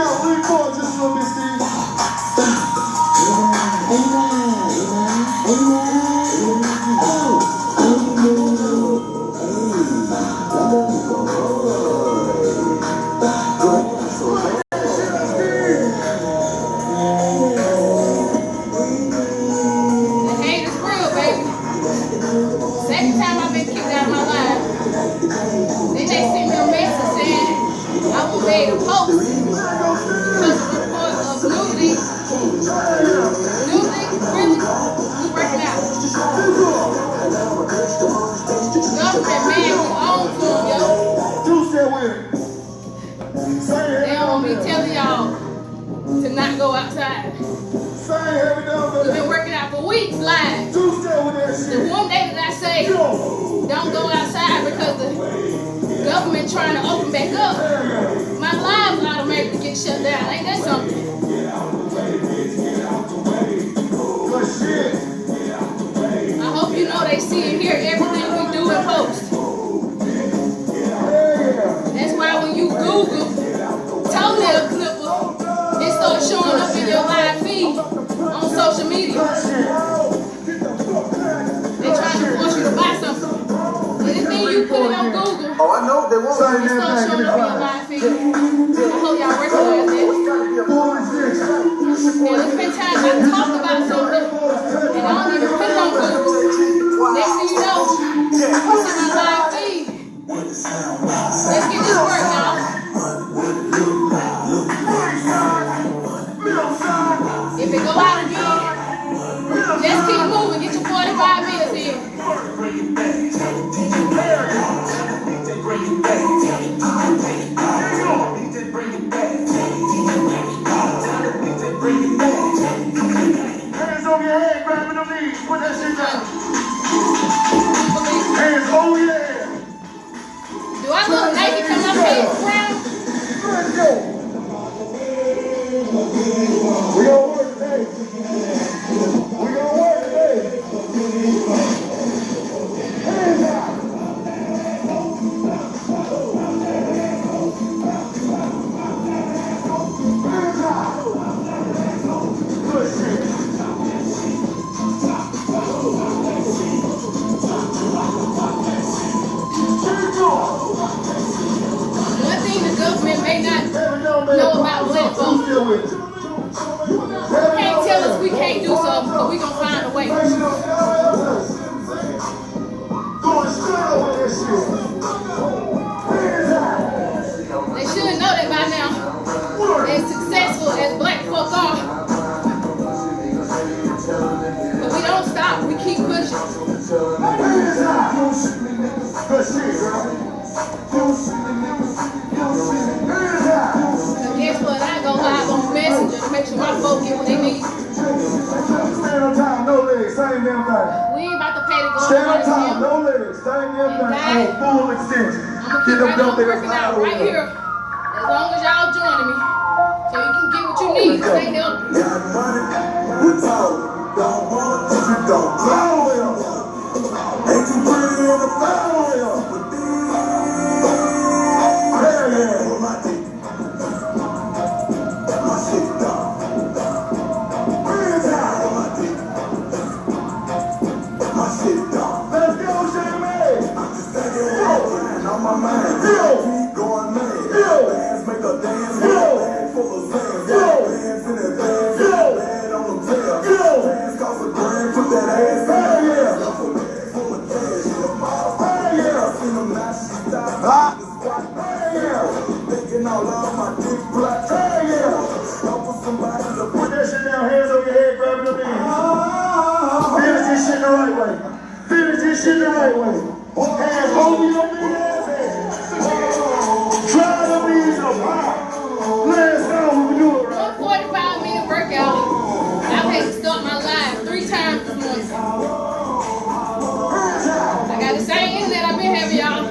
out, lean forward just a little bit, Steve. They don't want me telling y'all to not go outside. We've been working out for weeks live. The one day that I say don't go outside because the government trying to open back up, my lives automatically get shut down. Ain't that something? I hope you know they see and hear everything we do and post. That's why when you Google toenail clipper, it starts showing up in your live feed on social media. They trying to force you to buy something. Anything you put it on Google, oh, I know they won't it starts showing up in your live feed. I hope y'all recognize that. And it's been times I talk about something and I don't even put it on Google. Next thing you know, it's in my live feed. Let's get this work, y'all. If it go out again, just keep moving. Get your 45 minutes in. Hands over your head, grabbing them knees. Put that shit down. Hands over your head. Do I look naked because my face brown? Let's go. We gonna work today. Hands out. Hands out. Good shit. One thing the government may not know about black folks. They can't tell us we can't do something, but we gonna find a way. They should know that by now. As successful as black folk are. But we don't stop, we keep pushing. So guess what? I go live on Messenger to make sure my folks get what they need. Stand on time, no legs, same damn thing. We ain't about to pay to go Stand on to time, the no legs, same damn thing. Full extension. I'm gonna keep right on working out right here. As long as y'all joining me. So you can get what you need. Stay healthy. Got money, we talk. Don't want it, you don't blow it. Ain't too pretty in the flower. Hell yeah. My dick. My shit done. Hands out. My dick. My shit done. Let's go, Jamie. I'm just thinking on my mind. Keep going mad. Bands make a dance. Bag full of sand. Bands in that bag. Bad on them tail. Bands cost a grand. Put that ass in. Full of cash. In them nasty style. Thinking all of my dick black. Don't put somebody to put that shit down. Hands over your head, grabbing them in. Finish this shit the right way. Finish this shit the right way. Hands over your big ass head. Try them knees up high. Last time we do it right. 145-minute workout. I've had to start my live 3 times this morning. I got the same internet I've been having, y'all.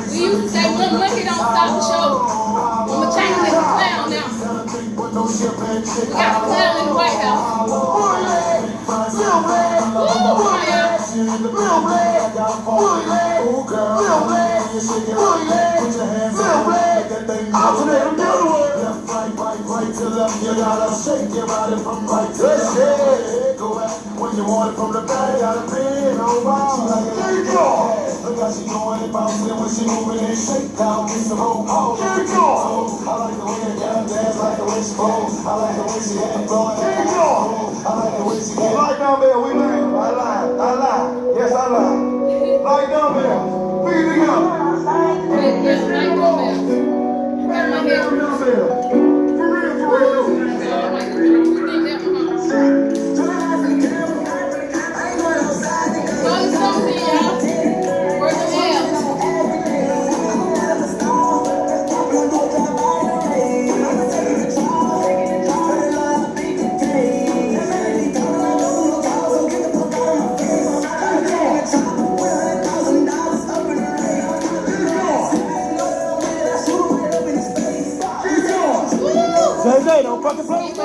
We used to say one monkey don't stop the show. I'm gonna change it to clown now. We got the clown in the White House. Woo, Left, right to left, you gotta shake your body from right to left. Go back when you want it from the back, gotta bend over. Look how she going and bouncing when she moving and shake down, get some hope. I like the way you got dance, like the way she pose. I like the way she hit the floor. I like the way she get. Like dumbbell, we learn. I lie. Yes, I lie. Like dumbbell, feet together. Yes, like dumbbell. Got my head. For real. Zay, don't fucking play with me.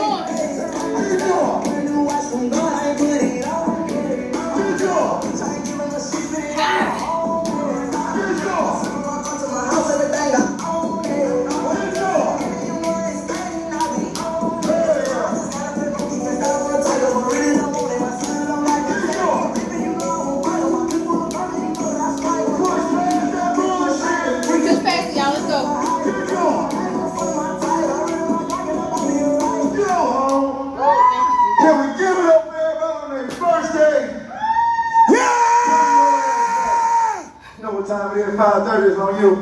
Time it is 5:30. It's on you.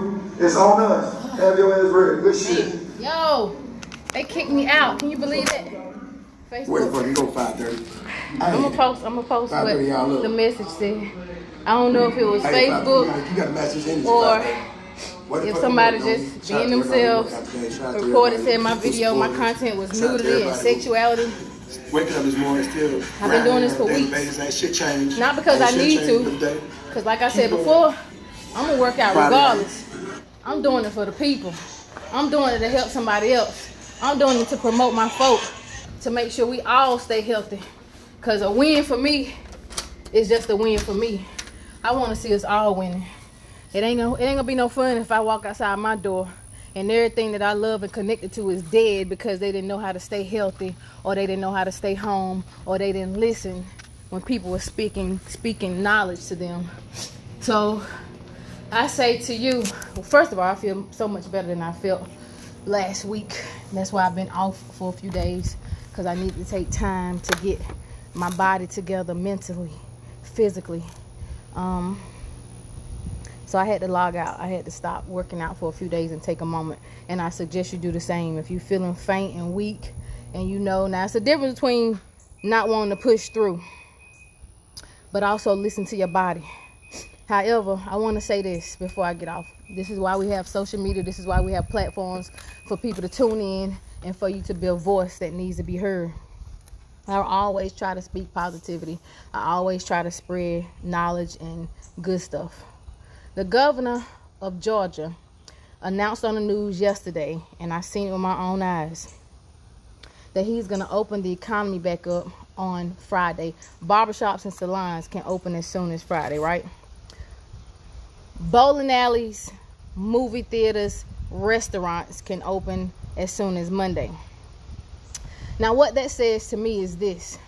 It's on us. Have your ass ready. Good shit. Yo, they kicked me out. Can you believe that? Facebook. Wait for you go 5:30. I'm gonna post what the message said. I don't know if it was Facebook you got a message in or if somebody just being themselves recorded, said my video, my content was nudity and sexuality. Waking up this morning still. I've been doing this for weeks. Ain't shit changed. Not because I need to, because like I said before, I'm gonna work out regardless. I'm doing it for the people. I'm doing it to help somebody else. I'm doing it to promote my folk, to make sure we all stay healthy. Cause a win for me is just a win for me. I want to see us all winning. It ain't gonna be no fun if I walk outside my door and everything that I love and connected to is dead because they didn't know how to stay healthy, or they didn't know how to stay home, or they didn't listen when people were speaking knowledge to them. So I say to you, well, first of all, I feel so much better than I felt last week. That's why I've been off for a few days, because I need to take time to get my body together mentally, physically. So I had to log out. I had to stop working out for a few days and take a moment. And I suggest you do the same. If you're feeling faint and weak, and now it's the difference between not wanting to push through, but also listen to your body. However, I want to say this before I get off. This is why we have social media. This is why we have platforms for people to tune in and for you to be a voice that needs to be heard. I always try to speak positivity. I always try to spread knowledge and good stuff. The governor of Georgia announced on the news yesterday, and I seen it with my own eyes, that he's going to open the economy back up on Friday. Barbershops and salons can open as soon as Friday, right? Bowling alleys, movie theaters, restaurants can open as soon as Monday. Now, what that says to me is this.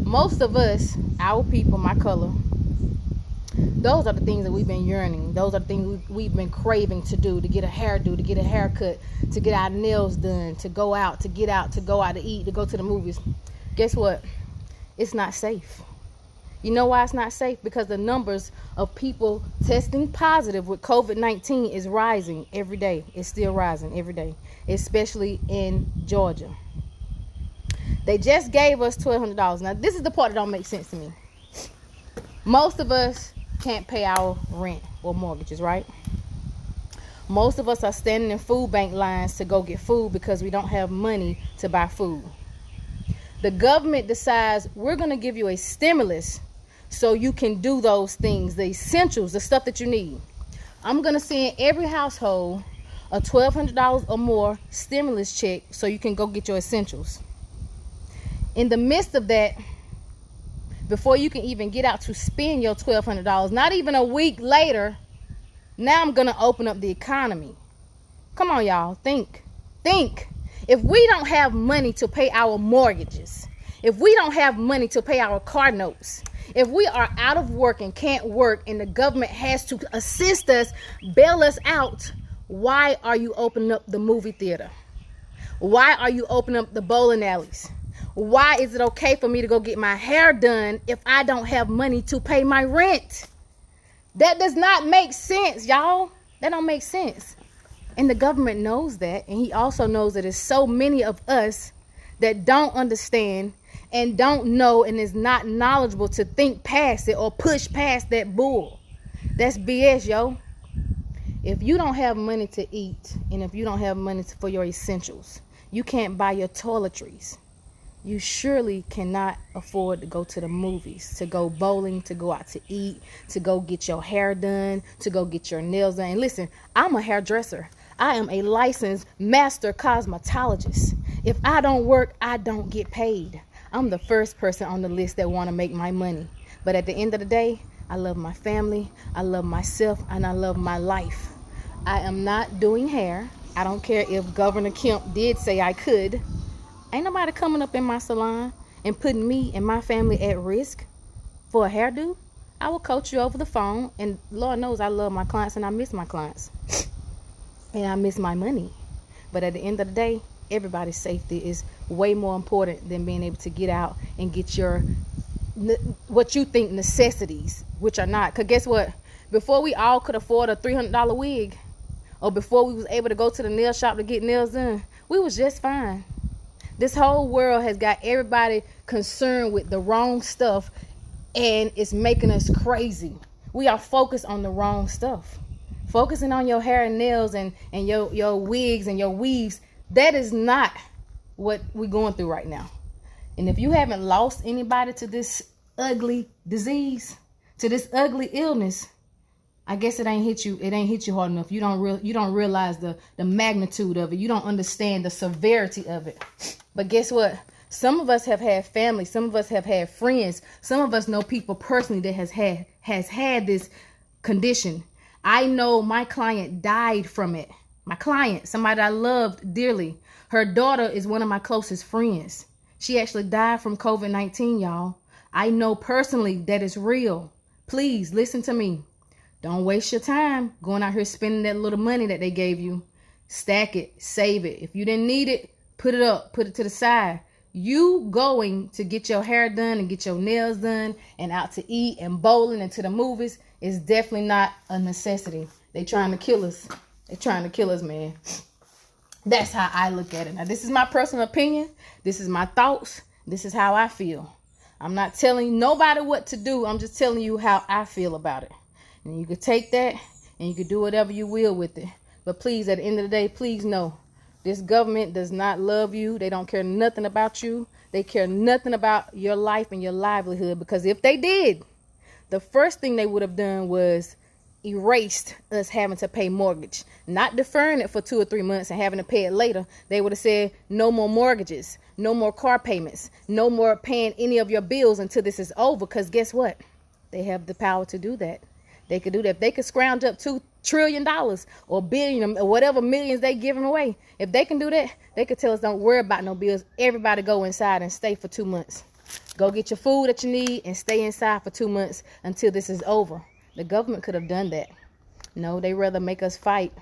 Most of us, our people, my color, those are the things that we've been yearning. Those are the things we've been craving to do, to get a hairdo, to get a haircut, to get our nails done, to go out, to get out, to go out to eat, to go to the movies. Guess what? It's not safe. You know why it's not safe? Because the numbers of people testing positive with COVID-19 is rising every day. It's still rising every day, especially in Georgia. They just gave us $1,200. Now, this is the part that don't make sense to me. Most of us can't pay our rent or mortgages, right? Most of us are standing in food bank lines to go get food because we don't have money to buy food. The government decides we're going to give you a stimulus so you can do those things, the essentials, the stuff that you need. I'm going to send every household a $1,200 or more stimulus check so you can go get your essentials. In the midst of that, before you can even get out to spend your $1,200, not even a week later, now I'm going to open up the economy. Come on, y'all. Think. If we don't have money to pay our mortgages, if we don't have money to pay our car notes, if we are out of work and can't work and the government has to assist us, bail us out, why are you opening up the movie theater? Why are you opening up the bowling alleys? Why is it okay for me to go get my hair done if I don't have money to pay my rent? That does not make sense, y'all. That don't make sense. And the government knows that. And he also knows that there's so many of us that don't understand and don't know and is not knowledgeable to think past it or push past that bull. That's BS, yo. If you don't have money to eat and if you don't have money for your essentials, you can't buy your toiletries. You surely cannot afford to go to the movies, to go bowling, to go out to eat, to go get your hair done, to go get your nails done. And listen, I'm a hairdresser. I am a licensed master cosmetologist. If I don't work, I don't get paid. I'm the first person on the list that want to make my money. But at the end of the day, I love my family, I love myself, and I love my life. I am not doing hair. I don't care if Governor Kemp did say I could. Ain't nobody coming up in my salon and putting me and my family at risk for a hairdo. I will coach you over the phone, and Lord knows I love my clients and I miss my clients. And I miss my money. But at the end of the day, everybody's safety is way more important than being able to get out and get your, what you think necessities, which are not. Because guess what? Before we all could afford a $300 wig, or before we was able to go to the nail shop to get nails done, we was just fine. This whole world has got everybody concerned with the wrong stuff, and it's making us crazy. We are focused on the wrong stuff. Focusing on your hair and nails and your wigs and your weaves, that is not what we're going through right now. And if you haven't lost anybody to this ugly disease, to this ugly illness, I guess it ain't hit you hard enough. You don't realize the magnitude of it. You don't understand the severity of it. But guess what? Some of us have had family. Some of us have had friends. Some of us know people personally that has had this condition. I know my client died from it. My client, somebody I loved dearly. Her daughter is one of my closest friends. She actually died from COVID-19, y'all. I know personally that it's real. Please listen to me. Don't waste your time going out here spending that little money that they gave you. Stack it, save it. If you didn't need it, put it up, put it to the side. You going to get your hair done and get your nails done and out to eat and bowling and to the movies is definitely not a necessity. They trying to kill us. They're trying to kill us, man. That's how I look at it. Now, this is my personal opinion. This is my thoughts. This is how I feel. I'm not telling nobody what to do. I'm just telling you how I feel about it. And you can take that and you can do whatever you will with it. But please, at the end of the day, please know this government does not love you. They don't care nothing about you. They care nothing about your life and your livelihood. Because if they did, the first thing they would have done was erased us having to pay mortgage. Not deferring it for 2 or 3 months and having to pay it later. They would have said no more mortgages, no more car payments, no more paying any of your bills until this is over. Because guess what? They have the power to do that. They could do that. If they could scrounge up $2 trillion or billion or whatever millions they giving away, if they can do that, they could tell us don't worry about no bills. Everybody go inside and stay for 2 months. Go get your food that you need and stay inside for 2 months until this is over. The government could have done that. No, they rather make us fight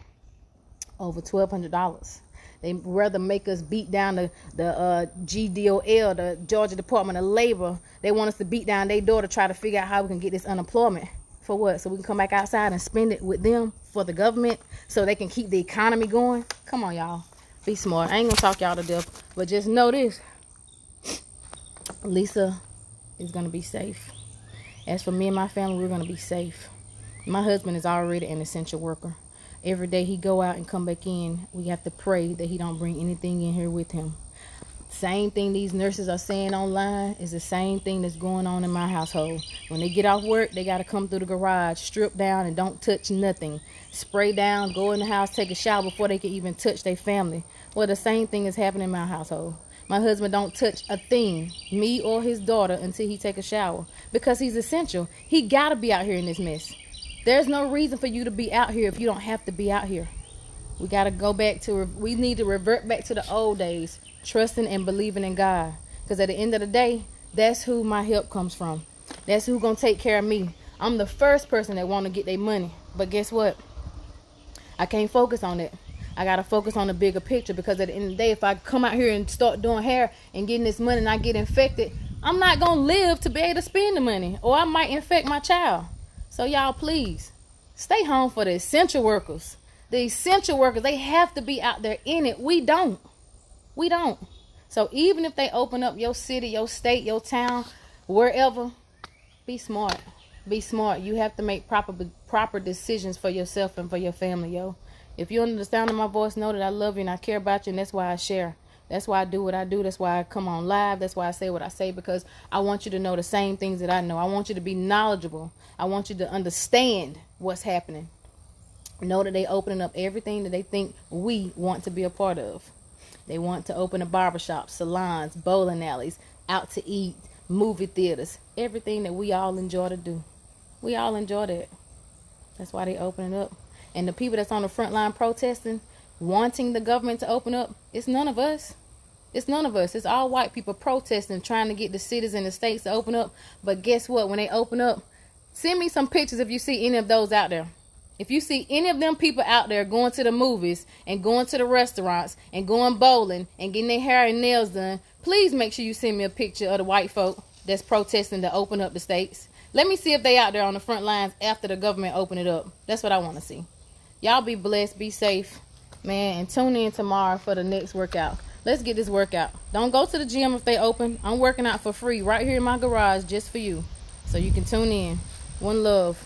over $1,200. They rather make us beat down the GDOL, the Georgia Department of Labor. They want us to beat down their door to try to figure out how we can get this unemployment. For what? So we can come back outside and spend it with them for the government so they can keep the economy going? Come on, y'all. Be smart. I ain't going to talk y'all to death. But just know this. Lisa is going to be safe. As for me and my family, we're going to be safe. My husband is already an essential worker. Every day he go out and come back in, we have to pray that he don't bring anything in here with him. Same thing these nurses are saying online is the same thing that's going on in my household. When they get off work, they got to come through the garage, strip down and don't touch nothing. Spray down, go in the house, take a shower before they can even touch their family. Well, the same thing is happening in my household. My husband don't touch a thing, me or his daughter, until he take a shower because he's essential. He got to be out here in this mess. There's no reason for you to be out here if you don't have to be out here. We got to go back to, we need to revert back to the old days, trusting and believing in God. Because at the end of the day, that's who my help comes from. That's who's going to take care of me. I'm the first person that want to get their money. But guess what? I can't focus on it. I got to focus on the bigger picture, because at the end of the day, if I come out here and start doing hair and getting this money and I get infected, I'm not going to live to be able to spend the money, or I might infect my child. So y'all, please stay home for the essential workers. The essential workers, they have to be out there in it. We don't. So even if they open up your city, your state, your town, wherever, be smart. Be smart. You have to make proper decisions for yourself and for your family, yo. If you're under the sound of my voice, know that I love you and I care about you, and that's why I share. That's why I do what I do. That's why I come on live. That's why I say what I say, because I want you to know the same things that I know. I want you to be knowledgeable. I want you to understand what's happening. Know that they opening up everything that they think we want to be a part of. They want to open a barbershop, salons, bowling alleys, out to eat, movie theaters, everything that we all enjoy to do. We all enjoy that. That's why they opening up. And the people that's on the front line protesting, wanting the government to open up, it's none of us. It's none of us. It's all white people protesting, trying to get the cities and the states to open up. But guess what? When they open up, send me some pictures if you see any of those out there. If you see any of them people out there going to the movies and going to the restaurants and going bowling and getting their hair and nails done, please make sure you send me a picture of the white folk that's protesting to open up the states. Let me see if they out there on the front lines after the government open it up. That's what I want to see. Y'all be blessed, be safe, man, and tune in tomorrow for the next workout. Let's get this workout. Don't go to the gym if they open. I'm working out for free right here in my garage just for you, so you can tune in. One love.